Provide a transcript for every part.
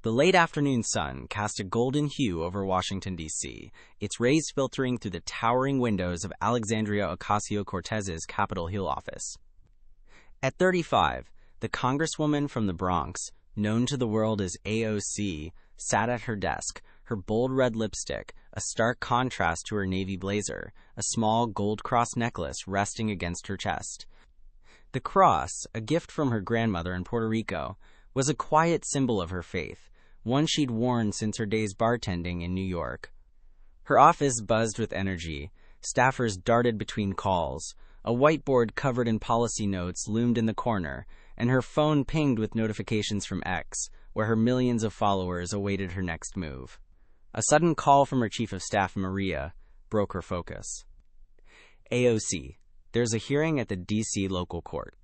The late afternoon sun cast a golden hue over Washington, D.C., its rays filtering through the towering windows of Alexandria Ocasio-Cortez's Capitol Hill office. At 35, the congresswoman from the Bronx, known to the world as AOC, sat at her desk, her bold red lipstick, a stark contrast to her navy blazer, a small gold cross necklace resting against her chest. The cross, a gift from her grandmother in Puerto Rico, was a quiet symbol of her faith, one she'd worn since her days bartending in New York. Her office buzzed with energy. Staffers darted between calls. A whiteboard covered in policy notes loomed in the corner, and her phone pinged with notifications from X, where her millions of followers awaited her next move. A sudden call from her chief of staff, Maria, broke her focus. AOC, there's a hearing at the D.C. local court.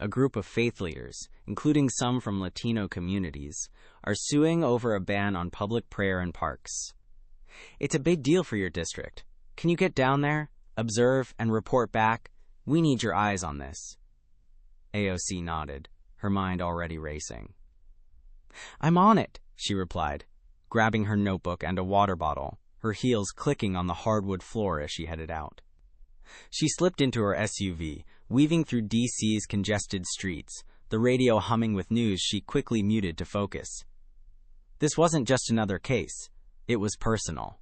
A group of faith leaders, including some from Latino communities, are suing over a ban on public prayer in parks. It's a big deal for your district. Can you get down there, observe, and report back? We need your eyes on this. AOC nodded, her mind already racing. I'm on it, she replied, grabbing her notebook and a water bottle, her heels clicking on the hardwood floor as she headed out. She slipped into her SUV, weaving through D.C.'s congested streets, the radio humming with news she quickly muted to focus. This wasn't just another case. It was personal.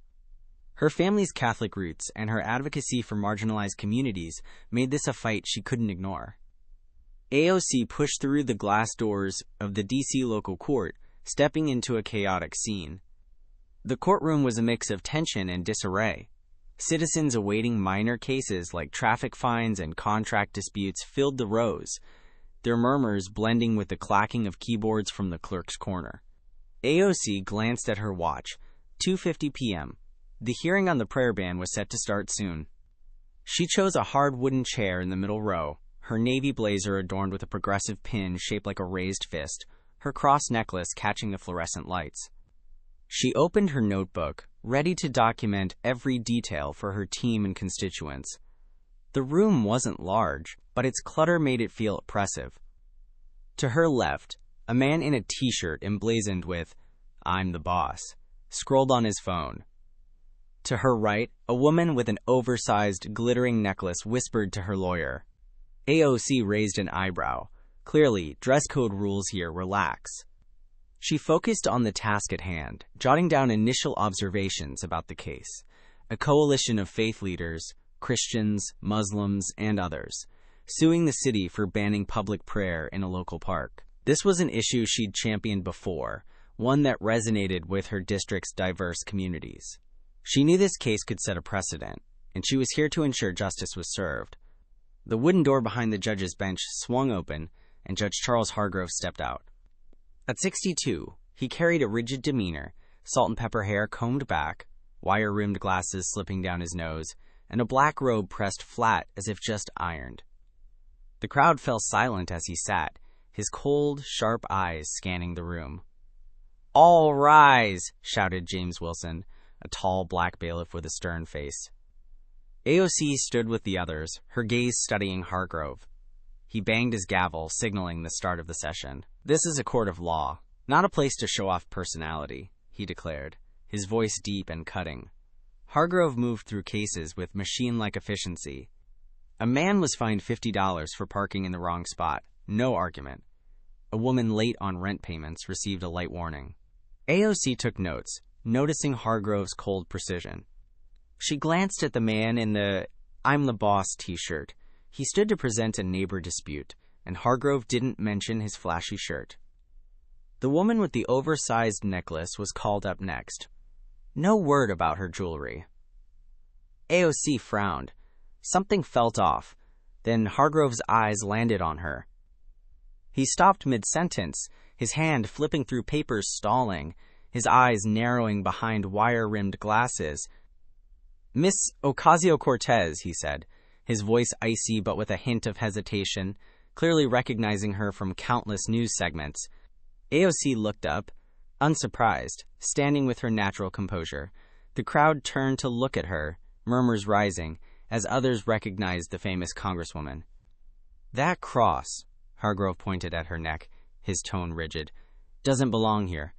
Her family's Catholic roots and her advocacy for marginalized communities made this a fight she couldn't ignore. AOC pushed through the glass doors of the D.C. local court, stepping into a chaotic scene. The courtroom was a mix of tension and disarray. Citizens awaiting minor cases like traffic fines and contract disputes filled the rows, their murmurs blending with the clacking of keyboards from the clerk's corner. AOC glanced at her watch. 2:50 p.m. The hearing on the prayer ban was set to start soon. She chose a hard wooden chair in the middle row, her navy blazer adorned with a progressive pin shaped like a raised fist, her cross necklace catching the fluorescent lights. She opened her notebook, ready to document every detail for her team and constituents. The room wasn't large, but its clutter made it feel oppressive. To her left, a man in a t-shirt emblazoned with, "I'm the boss," scrolled on his phone. To her right, a woman with an oversized, glittering necklace whispered to her lawyer. AOC raised an eyebrow. Clearly, dress code rules here were lax. She focused on the task at hand, jotting down initial observations about the case. A coalition of faith leaders, Christians, Muslims, and others, suing the city for banning public prayer in a local park. This was an issue she'd championed before, one that resonated with her district's diverse communities. She knew this case could set a precedent, and she was here to ensure justice was served. The wooden door behind the judge's bench swung open, and Judge Charles Hargrove stepped out. At 62, he carried a rigid demeanor, salt and pepper hair combed back, wire-rimmed glasses slipping down his nose, and a black robe pressed flat as if just ironed. The crowd fell silent as he sat, his cold, sharp eyes scanning the room. "All rise!" shouted James Wilson, a tall black bailiff with a stern face. AOC stood with the others, her gaze studying Hargrove. He banged his gavel, signaling the start of the session. "This is a court of law, not a place to show off personality," he declared, his voice deep and cutting. Hargrove moved through cases with machine-like efficiency. A man was fined $50 for parking in the wrong spot. No argument. A woman late on rent payments received a light warning. AOC took notes, noticing Hargrove's cold precision. She glanced at the man in the "I'm the boss" t-shirt. He stood to present a neighbor dispute, and Hargrove didn't mention his flashy shirt. The woman with the oversized necklace was called up next. No word about her jewelry. AOC frowned. Something felt off. Then Hargrove's eyes landed on her. He stopped mid-sentence, his hand flipping through papers stalling, his eyes narrowing behind wire-rimmed glasses. "Miss Ocasio-Cortez," he said, his voice icy but with a hint of hesitation, clearly recognizing her from countless news segments. AOC looked up, unsurprised, standing with her natural composure. The crowd turned to look at her, murmurs rising, as others recognized the famous congresswoman. "That cross," Hargrove pointed at her neck, his tone rigid, "doesn't belong here.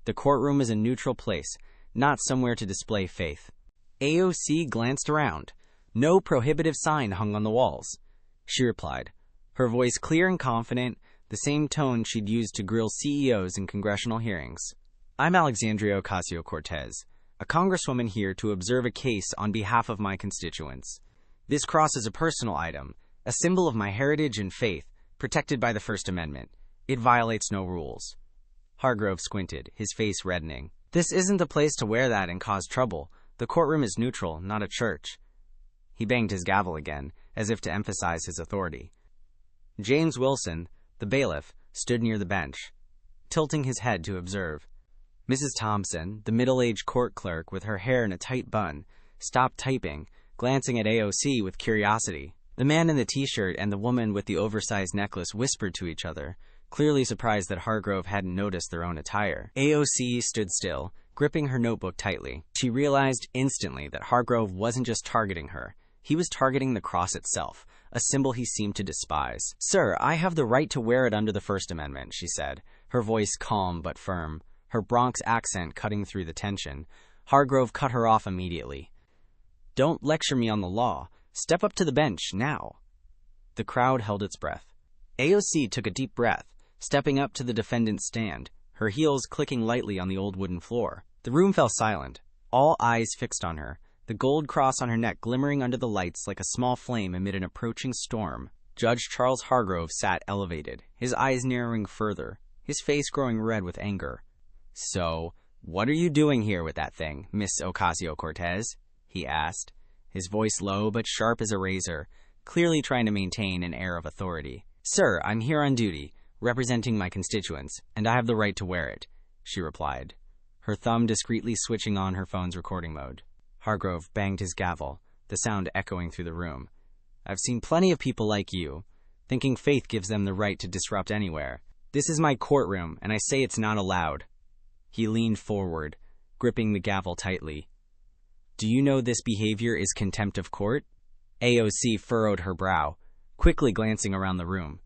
The courtroom is a neutral place, not somewhere to display faith. AOC glanced around. No prohibitive sign hung on the walls. She replied, her voice clear and confident, the same tone she'd used to grill CEOs in congressional hearings. I'm Alexandria Ocasio-Cortez, a congresswoman here to observe a case on behalf of my constituents. This cross is a personal item, a symbol of my heritage and faith, protected by the First Amendment. It violates no rules. Hargrove squinted, his face reddening. This isn't the place to wear that and cause trouble. The courtroom is neutral, not a church. He banged his gavel again, as if to emphasize his authority. James Wilson, the bailiff, stood near the bench, tilting his head to observe. Mrs. Thompson, the middle-aged court clerk with her hair in a tight bun, stopped typing, glancing at AOC with curiosity. The man in the t-shirt and the woman with the oversized necklace whispered to each other, clearly surprised that Hargrove hadn't noticed their own attire. AOC stood still, gripping her notebook tightly. She realized instantly that Hargrove wasn't just targeting her. He was targeting the cross itself, a symbol he seemed to despise. Sir, I have the right to wear it under the First Amendment, she said, her voice calm but firm, her Bronx accent cutting through the tension. Hargrove cut her off immediately. Don't lecture me on the law. Step up to the bench, now. The crowd held its breath. AOC took a deep breath, stepping up to the defendant's stand, her heels clicking lightly on the old wooden floor. The room fell silent, all eyes fixed on her, the gold cross on her neck glimmering under the lights like a small flame amid an approaching storm. Judge Charles Hargrove sat elevated, his eyes narrowing further, his face growing red with anger. So, what are you doing here with that thing, Miss Ocasio-Cortez? He asked, his voice low but sharp as a razor, clearly trying to maintain an air of authority. Sir, I'm here on duty, representing my constituents, and I have the right to wear it, she replied, her thumb discreetly switching on her phone's recording mode. Hargrove banged his gavel, the sound echoing through the room. I've seen plenty of people like you, thinking faith gives them the right to disrupt anywhere. This is my courtroom, and I say it's not allowed. He leaned forward, gripping the gavel tightly. Do you know this behavior is contempt of court? AOC furrowed her brow, quickly glancing around the room.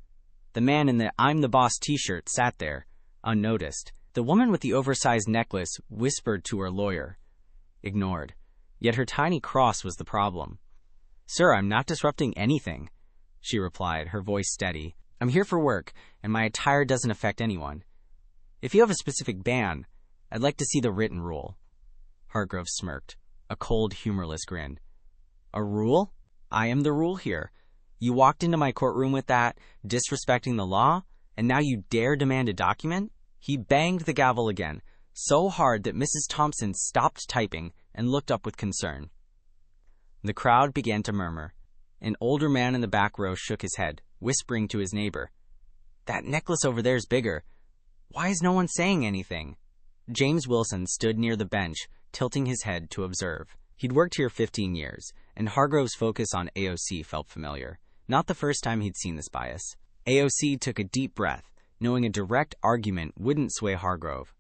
The man in the I'm the boss t-shirt sat there, unnoticed. The woman with the oversized necklace whispered to her lawyer. Ignored. Yet her tiny cross was the problem. Sir, I'm not disrupting anything, she replied, her voice steady. I'm here for work, and my attire doesn't affect anyone. If you have a specific ban, I'd like to see the written rule. Hargrove smirked, a cold, humorless grin. A rule? I am the rule here. You walked into my courtroom with that, disrespecting the law, and now you dare demand a document? He banged the gavel again, so hard that Mrs. Thompson stopped typing and looked up with concern. The crowd began to murmur. An older man in the back row shook his head, whispering to his neighbor. That necklace over there's bigger. Why is no one saying anything? James Wilson stood near the bench, tilting his head to observe. He'd worked here 15 years, and Hargrove's focus on AOC felt familiar. Not the first time he'd seen this bias. AOC took a deep breath, knowing a direct argument wouldn't sway Hargrove.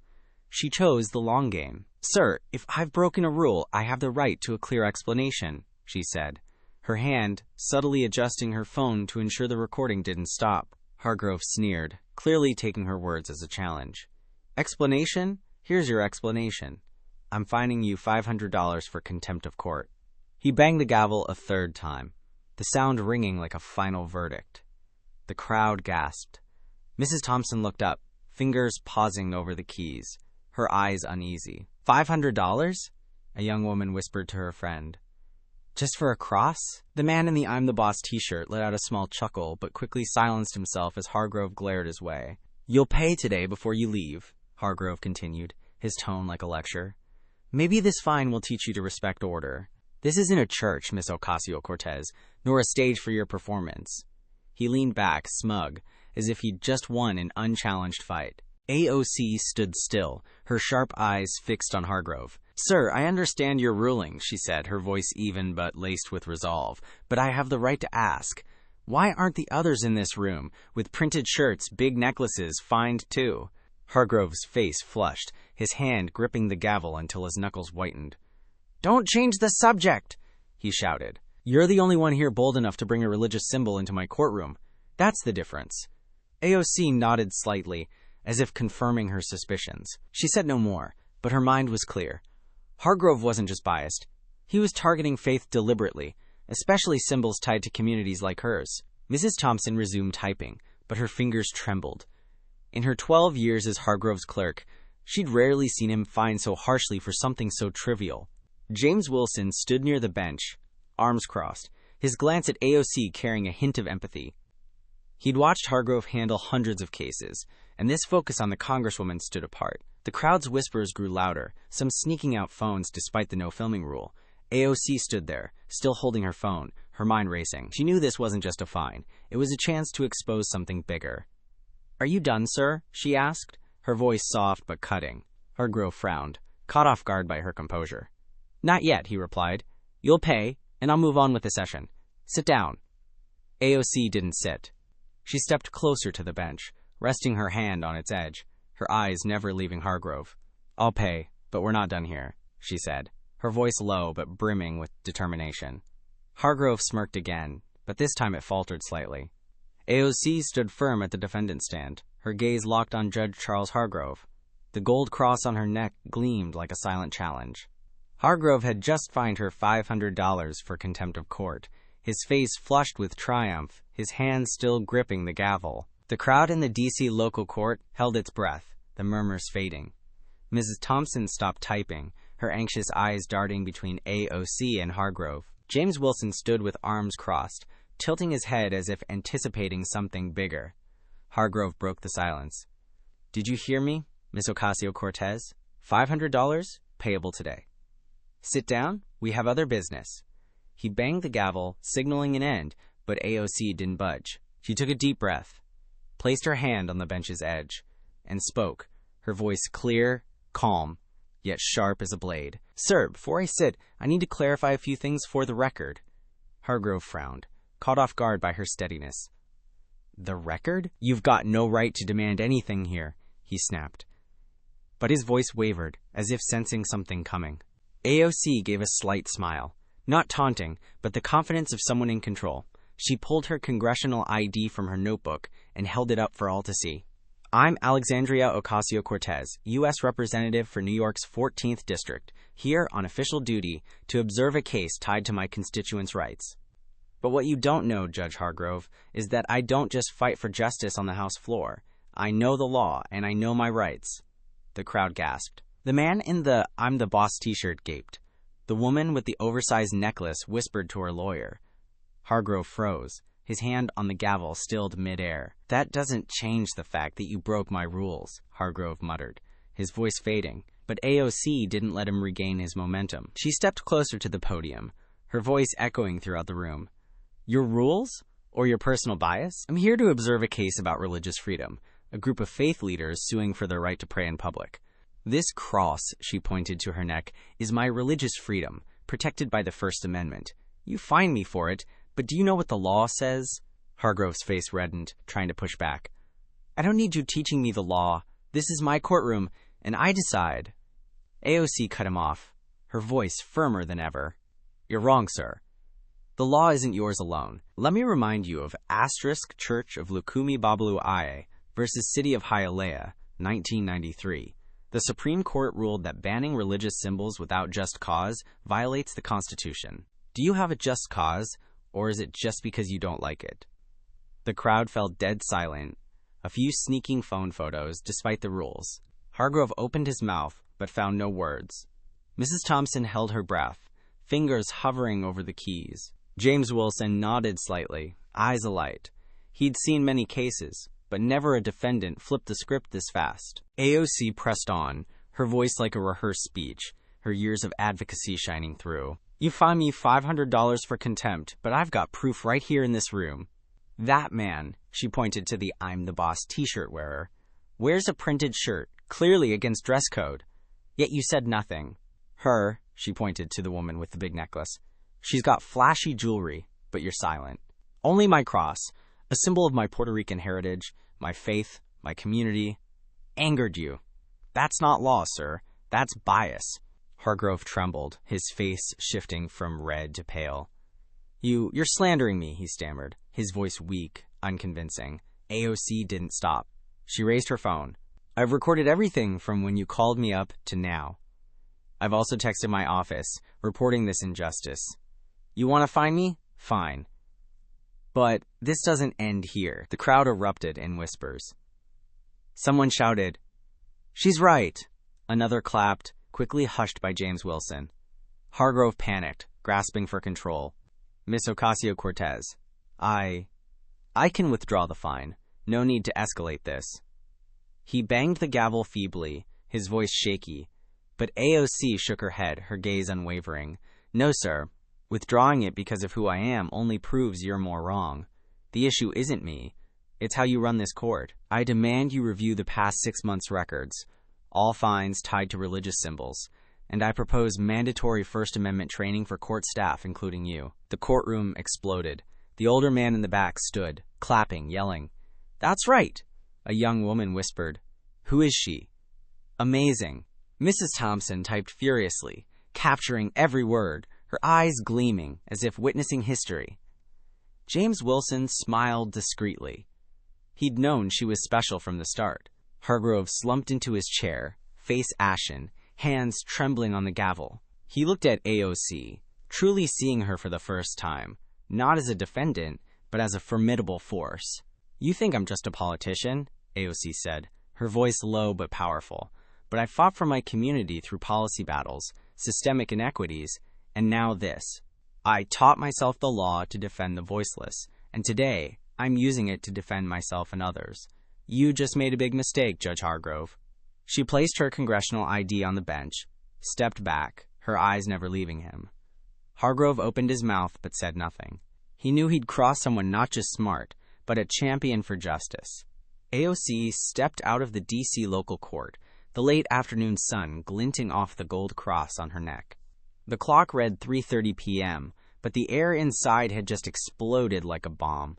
She chose the long game. Sir, if I've broken a rule, I have the right to a clear explanation, she said, her hand subtly adjusting her phone to ensure the recording didn't stop. Hargrove sneered, clearly taking her words as a challenge. Explanation? Here's your explanation. I'm fining you $500 for contempt of court. He banged the gavel a third time, the sound ringing like a final verdict. The crowd gasped. Mrs. Thompson looked up, fingers pausing over the keys, her eyes uneasy. $500? A young woman whispered to her friend. Just for a cross? The man in the I'm the boss t-shirt let out a small chuckle, but quickly silenced himself as Hargrove glared his way. You'll pay today before you leave, Hargrove continued, his tone like a lecture. Maybe this fine will teach you to respect order. This isn't a church, Miss Ocasio-Cortez, nor a stage for your performance. He leaned back, smug, as if he'd just won an unchallenged fight. AOC stood still, her sharp eyes fixed on Hargrove. Sir, I understand your ruling, she said, her voice even but laced with resolve, but I have the right to ask. Why aren't the others in this room, with printed shirts, big necklaces, fined too? Hargrove's face flushed, his hand gripping the gavel until his knuckles whitened. Don't change the subject, he shouted. You're the only one here bold enough to bring a religious symbol into my courtroom. That's the difference. AOC nodded slightly, as if confirming her suspicions. She said no more, but her mind was clear. Hargrove wasn't just biased. He was targeting Faith deliberately, especially symbols tied to communities like hers. Mrs. Thompson resumed typing, but her fingers trembled. In her 12 years as Hargrove's clerk, she'd rarely seen him fined so harshly for something so trivial. James Wilson stood near the bench, arms crossed, his glance at AOC carrying a hint of empathy. He'd watched Hargrove handle hundreds of cases, and this focus on the Congresswoman stood apart. The crowd's whispers grew louder, some sneaking out phones despite the no-filming rule. AOC stood there, still holding her phone, her mind racing. She knew this wasn't just a fine. It was a chance to expose something bigger. "Are you done, sir?" she asked, her voice soft but cutting. Hargrove frowned, caught off guard by her composure. "Not yet," he replied. "You'll pay, and I'll move on with the session. Sit down." AOC didn't sit. She stepped closer to the bench, resting her hand on its edge, her eyes never leaving Hargrove. "I'll pay, but we're not done here," she said, her voice low but brimming with determination. Hargrove smirked again, but this time it faltered slightly. AOC stood firm at the defendant's stand, her gaze locked on Judge Charles Hargrove. The gold cross on her neck gleamed like a silent challenge. Hargrove had just fined her $500 for contempt of court, his face flushed with triumph, his hand still gripping the gavel. The crowd in the D.C. local court held its breath, the murmurs fading. Mrs. Thompson stopped typing, her anxious eyes darting between AOC and Hargrove. James Wilson stood with arms crossed, tilting his head as if anticipating something bigger. Hargrove broke the silence. "Did you hear me, Miss Ocasio-Cortez? $500, payable today. Sit down, we have other business." He banged the gavel, signaling an end, but AOC didn't budge. She took a deep breath, placed her hand on the bench's edge, and spoke, her voice clear, calm, yet sharp as a blade. "Sir, before I sit, I need to clarify a few things for the record." Hargrove frowned, caught off guard by her steadiness. "The record? You've got no right to demand anything here," he snapped. But his voice wavered, as if sensing something coming. AOC gave a slight smile, not taunting, but the confidence of someone in control. She pulled her congressional ID from her notebook and held it up for all to see. "I'm Alexandria Ocasio-Cortez, U.S. Representative for New York's 14th District, here on official duty to observe a case tied to my constituents' rights. But what you don't know, Judge Hargrove, is that I don't just fight for justice on the House floor. I know the law, and I know my rights." The crowd gasped. The man in the "I'm the boss" t-shirt gaped. The woman with the oversized necklace whispered to her lawyer. Hargrove froze, his hand on the gavel stilled mid-air. "That doesn't change the fact that you broke my rules," Hargrove muttered, his voice fading. But AOC didn't let him regain his momentum. She stepped closer to the podium, her voice echoing throughout the room. "Your rules? Or your personal bias? I'm here to observe a case about religious freedom, a group of faith leaders suing for their right to pray in public. This cross," she pointed to her neck, "is my religious freedom, protected by the First Amendment. You fine me for it, but do you know what the law says?" Hargrove's face reddened, trying to push back. "I don't need you teaching me the law. This is my courtroom, and I decide." AOC cut him off, her voice firmer than ever. "You're wrong, sir. The law isn't yours alone. Let me remind you of Asterisk Church of Lukumi Babalu Aye versus City of Hialeah, 1993. The Supreme Court ruled that banning religious symbols without just cause violates the Constitution. Do you have a just cause, or is it just because you don't like it?" The crowd fell dead silent, a few sneaking phone photos despite the rules. Hargrove opened his mouth, but found no words. Mrs. Thompson held her breath, fingers hovering over the keys. James Wilson nodded slightly, eyes alight. He'd seen many cases, but never a defendant flipped the script this fast. AOC pressed on, her voice like a rehearsed speech, her years of advocacy shining through. "You fine me $500 for contempt, but I've got proof right here in this room. That man," she pointed to the "I'm the boss" t-shirt wearer, "wears a printed shirt, clearly against dress code. Yet you said nothing. Her," she pointed to the woman with the big necklace, "she's got flashy jewelry, but you're silent. Only my cross, a symbol of my Puerto Rican heritage, my faith, my community, angered you. That's not law, sir. That's bias." Hargrove trembled, his face shifting from red to pale. You're slandering me," he stammered, his voice weak, unconvincing. AOC didn't stop. She raised her phone. I've recorded everything from when you called me up to now. I've also texted my office, reporting this injustice. You want to find me? Fine. But this doesn't end here. The crowd erupted in whispers. Someone shouted, "She's right!" Another clapped, quickly hushed by James Wilson. Hargrove panicked, grasping for control. Miss Ocasio-Cortez, I can withdraw the fine. No need to escalate this. He banged the gavel feebly, his voice shaky, but AOC shook her head, her gaze unwavering. No, sir. Withdrawing it because of who I am only proves you're more wrong. The issue isn't me. It's how you run this court. I demand you review the past 6 months' records, all fines tied to religious symbols, and I propose mandatory First Amendment training for court staff, including you. The courtroom exploded. The older man in the back stood, clapping, yelling, "That's right!" A young woman whispered, "Who is she?" "Amazing." Mrs. Thompson typed furiously, capturing every word, her eyes gleaming as if witnessing history. James Wilson smiled discreetly. He'd known she was special from the start. Hargrove slumped into his chair, face ashen, hands trembling on the gavel. He looked at AOC, truly seeing her for the first time, not as a defendant, but as a formidable force. "You think I'm just a politician?" AOC said, her voice low but powerful. "But I fought for my community through policy battles, systemic inequities, and now this. I taught myself the law to defend the voiceless, and today I'm using it to defend myself and others. You just made a big mistake, Judge Hargrove." She placed her congressional ID on the bench, stepped back, her eyes never leaving him. Hargrove opened his mouth but said nothing. He knew he'd crossed someone not just smart, but a champion for justice. AOC stepped out of the D.C. local court, the late afternoon sun glinting off the gold cross on her neck. The clock read 3:30 p.m., but the air inside had just exploded like a bomb.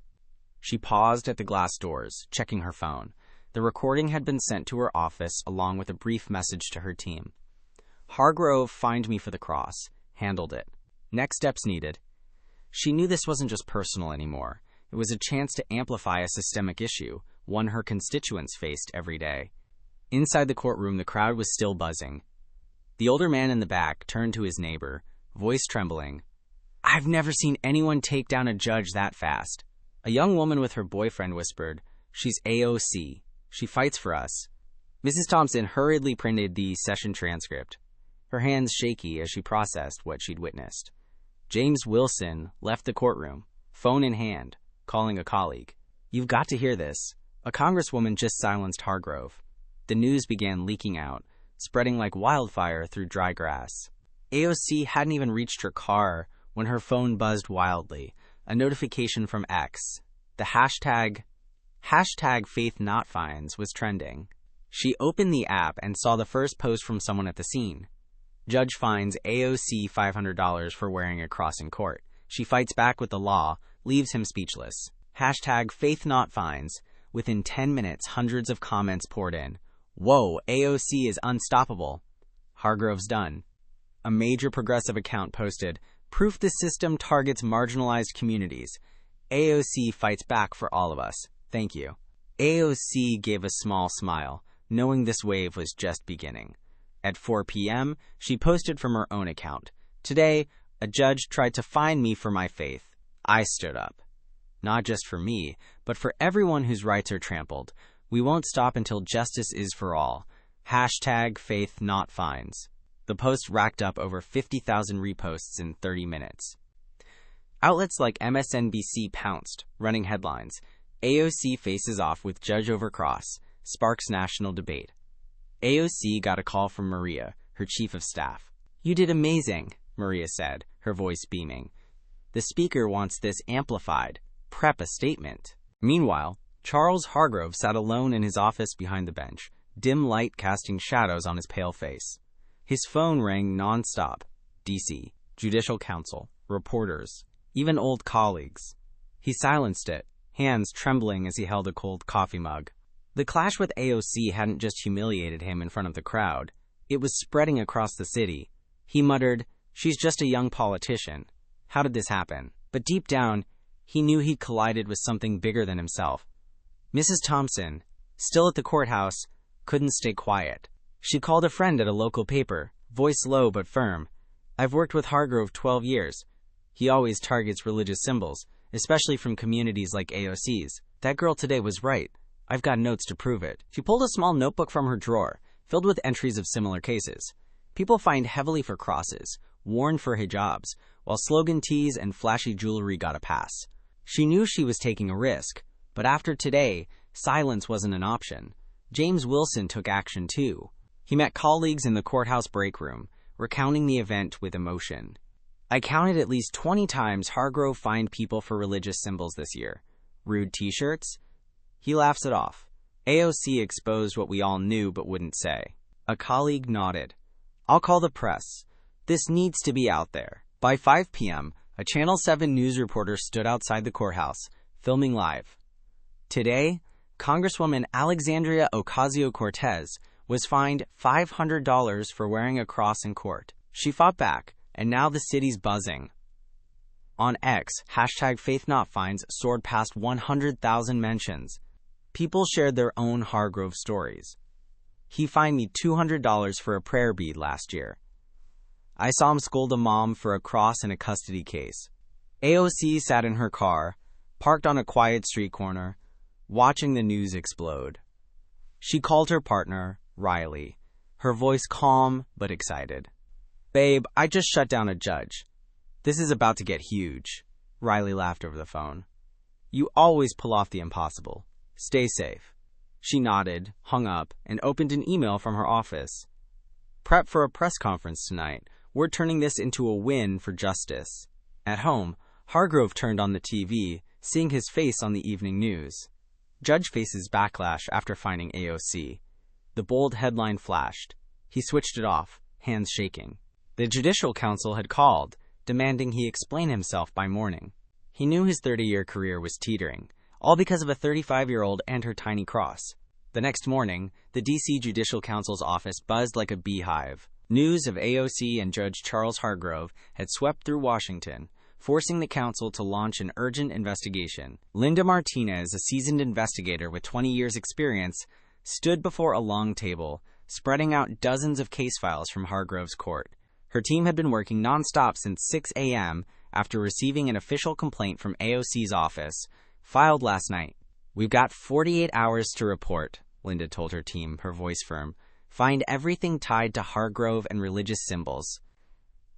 She paused at the glass doors, checking her phone. The recording had been sent to her office along with a brief message to her team. Hargrove fined me for the cross, handled it. Next steps needed. She knew this wasn't just personal anymore. It was a chance to amplify a systemic issue, one her constituents faced every day. Inside the courtroom, the crowd was still buzzing. The older man in the back turned to his neighbor, voice trembling. "I've never seen anyone take down a judge that fast." A young woman with her boyfriend whispered, "She's AOC. She fights for us." Mrs. Thompson hurriedly printed the session transcript, her hands shaky as she processed what she'd witnessed. James Wilson left the courtroom, phone in hand, calling a colleague. "You've got to hear this. A congresswoman just silenced Hargrove." The news began leaking out, spreading like wildfire through dry grass. AOC hadn't even reached her car when her phone buzzed wildly, a notification from X. The hashtag #FaithNotFines was trending. She opened the app and saw the first post from someone at the scene. Judge fines AOC $500 for wearing a cross in court. She fights back with the law, leaves him speechless. #FaithNotFines. Within 10 minutes, hundreds of comments poured in. "Whoa, AOC is unstoppable." "Hargrove's done." A major progressive account posted, "Proof the system targets marginalized communities. AOC fights back for all of us. Thank you." AOC gave a small smile, knowing this wave was just beginning. At 4 p.m., she posted from her own account. "Today, a judge tried to fine me for my faith. I stood up. Not just for me, but for everyone whose rights are trampled. We won't stop until justice is for all. #FaithNotFines." The post racked up over 50,000 reposts in 30 minutes. Outlets like MSNBC pounced, running headlines. "AOC faces off with judge over cross, sparks national debate." AOC got a call from Maria, her chief of staff. "You did amazing," Maria said, her voice beaming. "The speaker wants this amplified. Prep a statement." Meanwhile, Charles Hargrove sat alone in his office behind the bench, dim light casting shadows on his pale face. His phone rang nonstop. D.C., Judicial Council, reporters, even old colleagues. He silenced it, hands trembling as he held a cold coffee mug. The clash with AOC hadn't just humiliated him in front of the crowd. It was spreading across the city. He muttered, "She's just a young politician. How did this happen?" But deep down, he knew he'd collided with something bigger than himself. Mrs. Thompson, still at the courthouse, couldn't stay quiet. She called a friend at a local paper, voice low but firm. "I've worked with Hargrove 12 years. He always targets religious symbols, especially from communities like AOC's. That girl today was right. I've got notes to prove it." She pulled a small notebook from her drawer, filled with entries of similar cases. People fined heavily for crosses, warned for hijabs, while slogan tees and flashy jewelry got a pass. She knew she was taking a risk, but after today, silence wasn't an option. James Wilson took action too. He met colleagues in the courthouse break room, recounting the event with emotion. "I counted at least 20 times Hargrove fined people for religious symbols this year. Rude t-shirts?" He laughs it off. AOC exposed what we all knew but wouldn't say. A colleague nodded. "I'll call the press. This needs to be out there." By 5 p.m., a Channel 7 news reporter stood outside the courthouse, filming live. Today, Congresswoman Alexandria Ocasio-Cortez was fined $500 for wearing a cross in court. She fought back, and now the city's buzzing. On X, #FaithNotFines soared past 100,000 mentions. People shared their own Hargrove stories. "He fined me $200 for a prayer bead last year. I saw him scold a mom for a cross in a custody case." AOC sat in her car, parked on a quiet street corner, watching the news explode. She called her partner, Riley, her voice calm but excited. "Babe, I just shut down a judge. This is about to get huge." Riley laughed over the phone. "You always pull off the impossible. Stay safe." She nodded, hung up, and opened an email from her office. "Prep for a press conference tonight. We're turning this into a win for justice." At home, Hargrove turned on the TV, seeing his face on the evening news. Judge faces backlash after finding AOC. The bold headline flashed. He switched it off, hands shaking. The Judicial Council had called, demanding he explain himself by morning. He knew his 30-year career was teetering, all because of a 35-year-old and her tiny cross. The next morning, the D.C. Judicial Council's office buzzed like a beehive. News of AOC and Judge Charles Hargrove had swept through Washington, forcing the council to launch an urgent investigation. Linda Martinez, a seasoned investigator with 20 years' experience, stood before a long table, spreading out dozens of case files from Hargrove's court. Her team had been working nonstop since 6 a.m. after receiving an official complaint from AOC's office, filed last night. "We've got 48 hours to report," Linda told her team, her voice firm. "Find everything tied to Hargrove and religious symbols."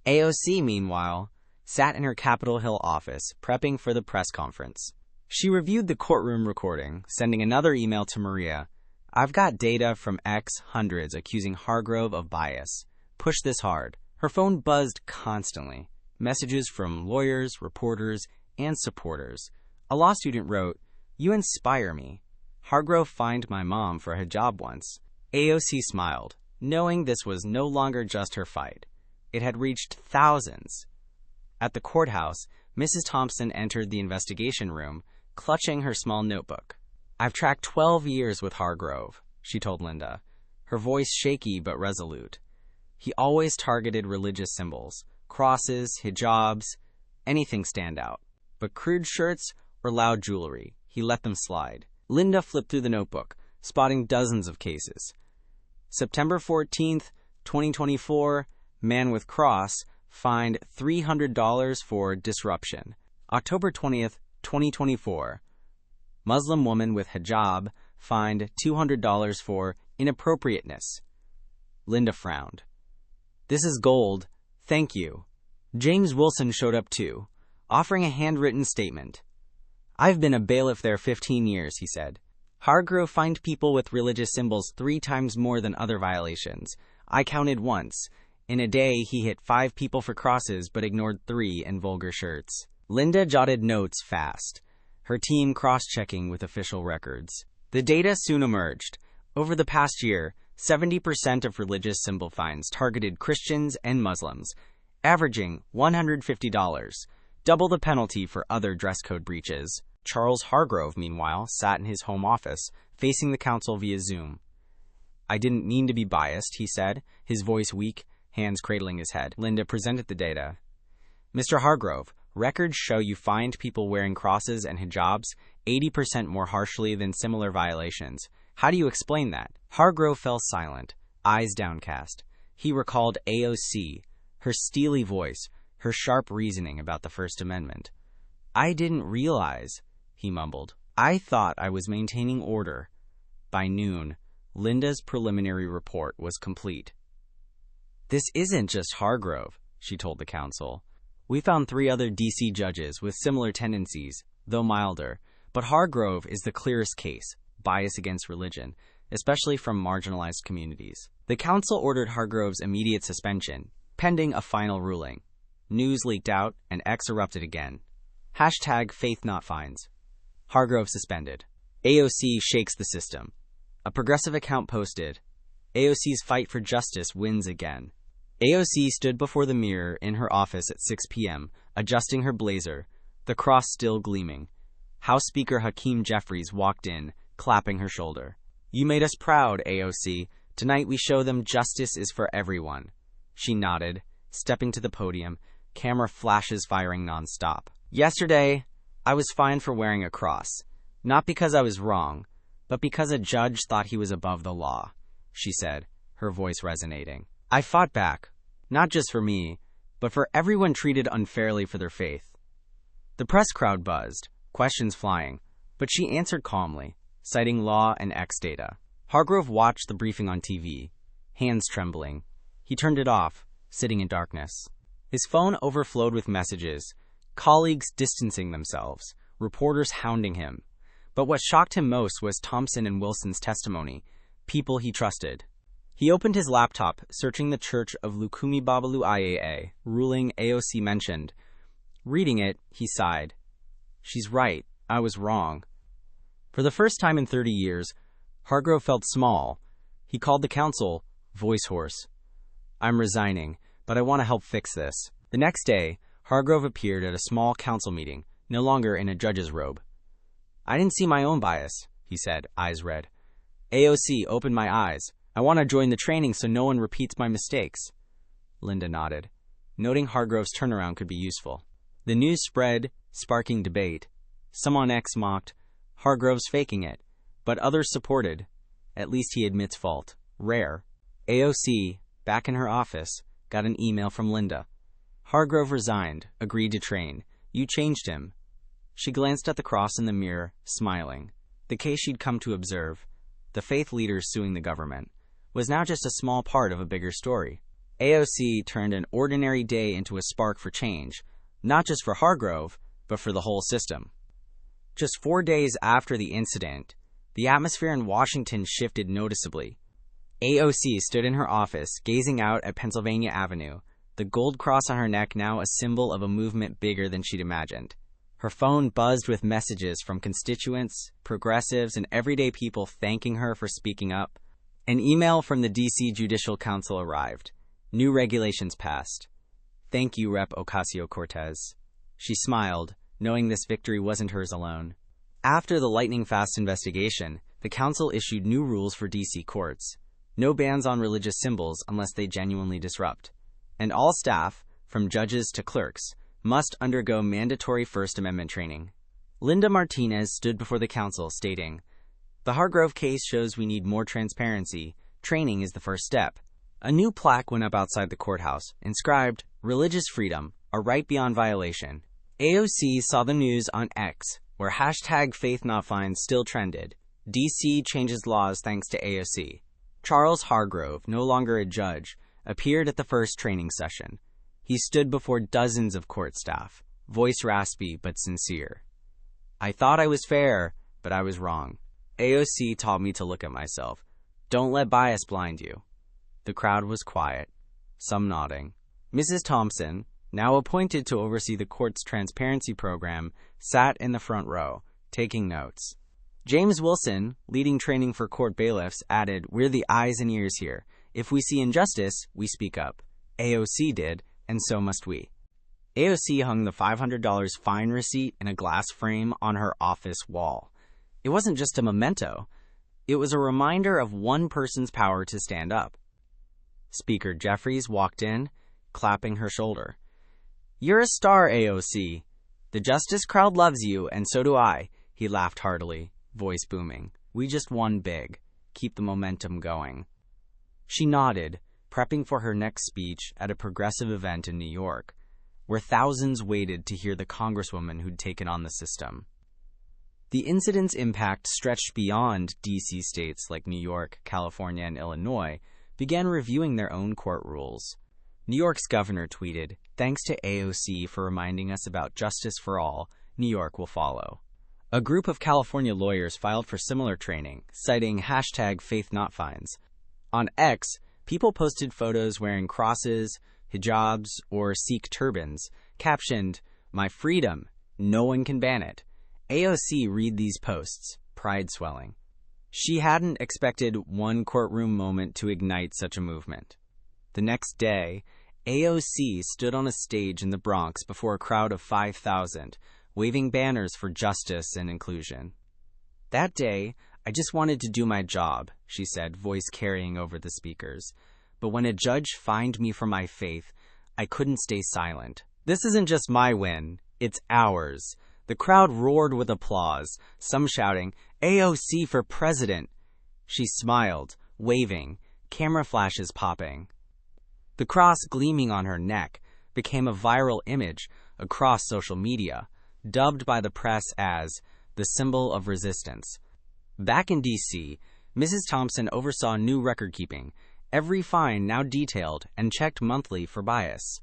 AOC, meanwhile, sat in her Capitol Hill office, prepping for the press conference. She reviewed the courtroom recording, sending another email to Maria. "I've got data from X hundreds accusing Hargrove of bias. Push this hard." Her phone buzzed constantly. Messages from lawyers, reporters, and supporters. A law student wrote, "You inspire me. Hargrove fined my mom for a hijab once." AOC smiled, knowing this was no longer just her fight. It had reached thousands. At the courthouse, Mrs. Thompson entered the investigation room, clutching her small notebook. "I've tracked 12 years with Hargrove," she told Linda, her voice shaky but resolute. "He always targeted religious symbols, crosses, hijabs, anything stand out. But crude shirts or loud jewelry, he let them slide." Linda flipped through the notebook, spotting dozens of cases. September 14th, 2024, man with cross, fined $300 for disruption. October 20th, 2024, Muslim woman with hijab, fined $200 for inappropriateness. Linda frowned. "This is gold. Thank you." James Wilson showed up too, offering a handwritten statement. "I've been a bailiff there 15 years, he said. "Hargrove fined people with religious symbols 3 times more than other violations. I counted once. In a day, he hit 5 people for crosses but ignored 3 in vulgar shirts." Linda jotted notes fast, her team cross-checking with official records. The data soon emerged. Over the past year, 70% of religious symbol fines targeted Christians and Muslims, averaging $150, double the penalty for other dress code breaches. Charles Hargrove, meanwhile, sat in his home office, facing the council via Zoom. "I didn't mean to be biased," he said, his voice weak, hands cradling his head. Linda presented the data. "Mr. Hargrove, records show you fined people wearing crosses and hijabs 80% more harshly than similar violations. How do you explain that? Hargrove fell silent, eyes downcast. He recalled AOC, her steely voice, her sharp reasoning about the First Amendment. I didn't realize, he mumbled. I thought I was maintaining order. By noon, Linda's preliminary report was complete. This isn't just Hargrove, she told the council. We found 3 other D.C. judges with similar tendencies, though milder, but Hargrove is the clearest case, bias against religion, especially from marginalized communities. The council ordered Hargrove's immediate suspension, pending a final ruling. News leaked out, and X erupted again. #FaithNotFines. Hargrove suspended. AOC shakes the system. A progressive account posted, AOC's fight for justice wins again. AOC stood before the mirror in her office at 6 p.m., adjusting her blazer, the cross still gleaming. House Speaker Hakeem Jeffries walked in, clapping her shoulder. You made us proud, AOC. Tonight we show them justice is for everyone. She nodded, stepping to the podium, camera flashes firing nonstop. Yesterday, I was fined for wearing a cross. Not because I was wrong, but because a judge thought he was above the law, she said, her voice resonating. I fought back, not just for me, but for everyone treated unfairly for their faith. The press crowd buzzed, questions flying, but she answered calmly, citing law and X data. Hargrove watched the briefing on TV, hands trembling. He turned it off, sitting in darkness. His phone overflowed with messages, colleagues distancing themselves, reporters hounding him. But what shocked him most was Thompson and Wilson's testimony, people he trusted. He opened his laptop, searching the Church of Lukumi Babalu IAA, ruling AOC mentioned. Reading it, he sighed. She's right, I was wrong. For the first time in 30 years, Hargrove felt small. He called the council, voice hoarse. I'm resigning, but I want to help fix this. The next day, Hargrove appeared at a small council meeting, no longer in a judge's robe. I didn't see my own bias, he said, eyes red. AOC opened my eyes. I want to join the training so no one repeats my mistakes. Linda nodded, noting Hargrove's turnaround could be useful. The news spread, sparking debate. Some on X mocked, Hargrove's faking it, but others supported. At least he admits fault. Rare. AOC, back in her office, got an email from Linda. Hargrove resigned, agreed to train. You changed him. She glanced at the cross in the mirror, smiling. The case she'd come to observe, the faith leaders suing the government, was now just a small part of a bigger story. AOC turned an ordinary day into a spark for change, not just for Hargrove, but for the whole system. Just 4 days after the incident, the atmosphere in Washington shifted noticeably. AOC stood in her office, gazing out at Pennsylvania Avenue, the gold cross on her neck now a symbol of a movement bigger than she'd imagined. Her phone buzzed with messages from constituents, progressives, and everyday people thanking her for speaking up. An email from the D.C. Judicial Council arrived. New regulations passed. Thank you, Rep. Ocasio-Cortez. She smiled, knowing this victory wasn't hers alone. After the lightning-fast investigation, the council issued new rules for D.C. courts. No bans on religious symbols unless they genuinely disrupt. And all staff, from judges to clerks, must undergo mandatory First Amendment training. Linda Martinez stood before the council, stating, The Hargrove case shows we need more transparency. Training is the first step. A new plaque went up outside the courthouse, inscribed, Religious Freedom, a right beyond violation. AOC saw the news on X, where #FaithNotFines still trended. DC changes laws thanks to AOC. Charles Hargrove, no longer a judge, appeared at the first training session. He stood before dozens of court staff, voice raspy but sincere. I thought I was fair, but I was wrong. AOC taught me to look at myself. Don't let bias blind you. The crowd was quiet, some nodding. Mrs. Thompson, now appointed to oversee the court's transparency program, sat in the front row, taking notes. James Wilson, leading training for court bailiffs, added, We're the eyes and ears here. If we see injustice, we speak up. AOC did, and so must we. AOC hung the $500 fine receipt in a glass frame on her office wall. It wasn't just a memento. It was a reminder of one person's power to stand up. Speaker Jeffries walked in, clapping her shoulder. You're a star, AOC. The justice crowd loves you, and so do I. He laughed heartily, voice booming. We just won big. keep the momentum going. She nodded, prepping for her next speech at a progressive event in New York, where thousands waited to hear the congresswoman who'd taken on the system. The incident's impact stretched beyond D.C. states like New York, California, and Illinois began reviewing their own court rules. New York's governor tweeted, "Thanks to AOC for reminding us about justice for all, New York will follow." A group of California lawyers filed for similar training, citing #FaithNotFines. On X, people posted photos wearing crosses, hijabs, or Sikh turbans, captioned, "My freedom, no one can ban it." AOC read these posts, pride swelling. She hadn't expected one courtroom moment to ignite such a movement. The next day, AOC stood on a stage in the Bronx before a crowd of 5,000, waving banners for justice and inclusion. "That day, I just wanted to do my job," she said, voice carrying over the speakers. "But when a judge fined me for my faith, I couldn't stay silent. This isn't just my win, it's ours." The crowd roared with applause, some shouting, "AOC for president!" She smiled, waving, camera flashes popping. The cross gleaming on her neck became a viral image across social media, dubbed by the press as the symbol of resistance. Back in D.C., Mrs. Thompson oversaw new record-keeping, every fine now detailed and checked monthly for bias.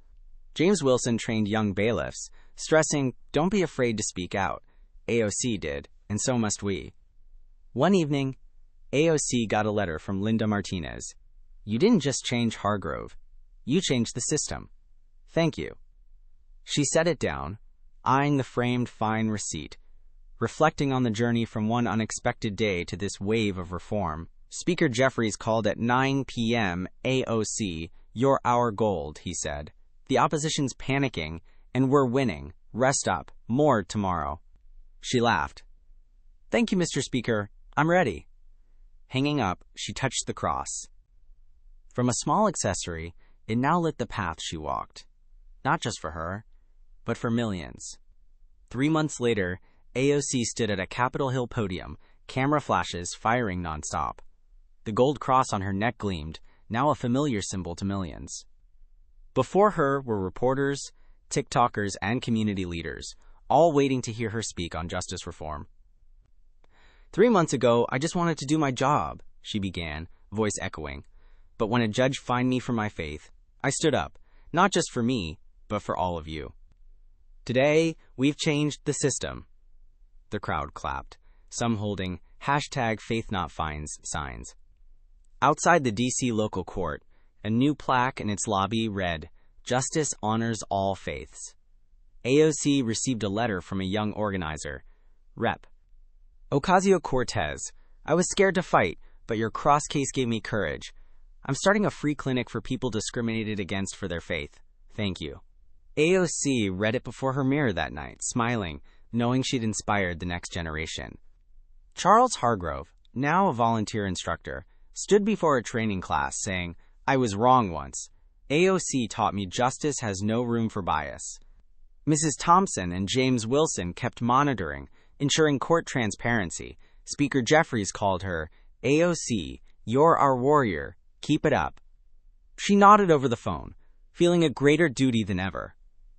James Wilson trained young bailiffs, stressing, "Don't be afraid to speak out." AOC did, and so must we. One evening, AOC got a letter from Linda Martinez. "You didn't just change Hargrove. You changed the system. Thank you." She set it down, eyeing the framed fine receipt, reflecting on the journey from one unexpected day to this wave of reform. Speaker Jeffries called at 9 p.m. "AOC, you're our gold," he said. "The opposition's panicking, and we're winning. Rest up. More tomorrow." She laughed. "Thank you, Mr. Speaker. I'm ready." Hanging up, she touched the cross. From a small accessory, it now lit the path she walked. Not just for her, but for millions. 3 months later, AOC stood at a Capitol Hill podium, camera flashes firing nonstop. The gold cross on her neck gleamed, now a familiar symbol to millions. Before her were reporters, TikTokers, and community leaders, all waiting to hear her speak on justice reform. 3 months ago, I just wanted to do my job, she began, voice echoing. But when a judge fined me for my faith, I stood up, not just for me, but for all of you. Today, we've changed the system. The crowd clapped, some holding #FaithNotFines signs. Outside the D.C. local court, a new plaque in its lobby read, "Justice honors all faiths." AOC received a letter from a young organizer, Rep. Ocasio-Cortez. "I was scared to fight, but your cross case gave me courage. I'm starting a free clinic for people discriminated against for their faith. Thank you." AOC read it before her mirror that night, smiling, knowing she'd inspired the next generation. Charles Hargrove, now a volunteer instructor, stood before a training class saying, "I was wrong once. AOC taught me justice has no room for bias." Mrs. Thompson and James Wilson kept monitoring, ensuring court transparency. Speaker Jeffries called her, "AOC, you're our warrior. Keep it up." She nodded over the phone, feeling a greater duty than ever.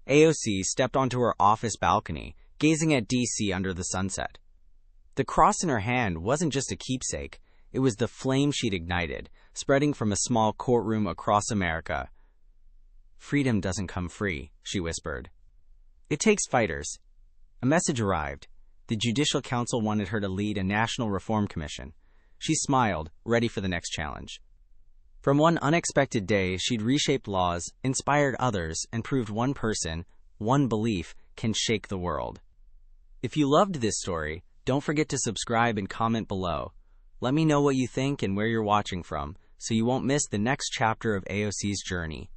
AOC stepped onto her office balcony, gazing at D.C. under the sunset. The cross in her hand wasn't just a keepsake, it was the flame she'd ignited, spreading from a small courtroom across America. "Freedom doesn't come free," she whispered. "It takes fighters." A message arrived. The Judicial Council wanted her to lead a national reform commission. She smiled, ready for the next challenge. From one unexpected day, she'd reshaped laws, inspired others, and proved one person, one belief, can shake the world. If you loved this story, don't forget to subscribe and comment below. Let me know what you think and where you're watching from, so you won't miss the next chapter of AOC's journey.